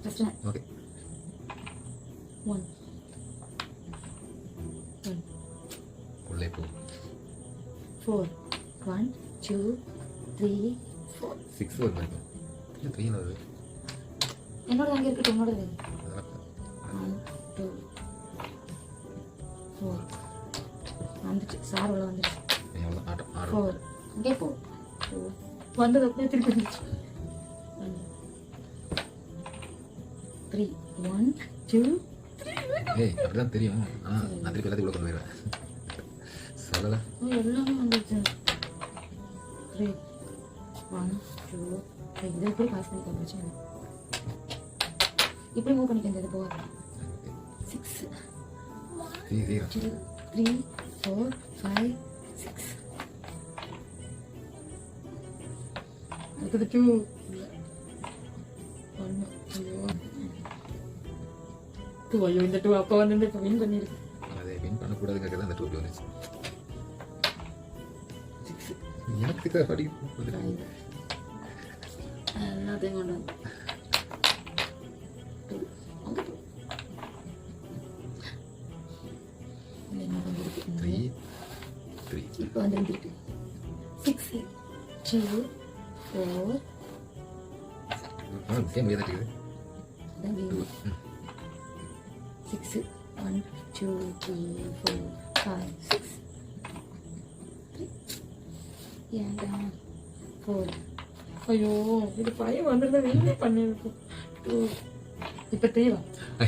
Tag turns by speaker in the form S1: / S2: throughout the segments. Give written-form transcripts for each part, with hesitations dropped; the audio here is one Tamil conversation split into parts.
S1: ஃபர்ஸ்ட்
S2: ஓகே
S1: 1 1
S2: உள்ளே போ
S1: 4 1 2 3 4
S2: 6 வருது இல்லை 3 வருது
S1: என்னோட அங்கே இருக்கு உன்னோட 1
S2: அதெல்லாம்
S1: 2 4 வந்துச்சு சார் உள்ள வந்துச்சு
S2: எவ்வளோ ஆட்டம்
S1: 4 இங்கே போ வந்தது அப்படியே திருப்பி வந்துச்சு 3 1 2
S2: ஏய் அப்படிதான் தெரியும் ஆனால் நான் திருப்பி எல்லாத்தையும் உள்ள கொண்டு போயிடுவேன் சொல்லலை
S1: எல்லாமே வந்துச்சு 3 1 2 இதை இப்படி பாஸ் பண்ணி கொண்டு வச்சு இப்படி மூவ் பண்ணிக்க இது போகாது 6
S2: 3
S1: 2 3 4 5 6 அடுத்தது 2 2 ஐயோ இந்த 2 அப்போ வந்து இப்போ வின் பண்ணிருக்கு
S2: அதை வின் பண்ணக்கூடாதுங்கிறது அந்த 2 வந்துச்சு
S1: 6
S2: எனக்கு தான் படி
S1: எல்லாத்தையும் கொண்டு வந்து 2 அங்கே 2 என்ன பண்ணிருக்கு
S2: 3 3
S1: இப்போ வந்து வந்துருக்கு 6 2 4
S2: சேம் முடியாது இருக்குது
S1: அதான் வேணும் 6 1 2 3 4 5 6 ஏன்டா 4 ஐயோ இது பையன் வந்துருந்தா வெளியே பண்ணிருக்கும் 2 இப்போ 3 வா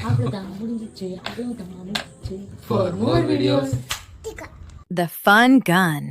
S1: அவ்வளோதான் முடிஞ்சிச்சு அவ்வளோதான் முடிஞ்சிச்சு
S2: For more videos.
S3: The Fun Gun.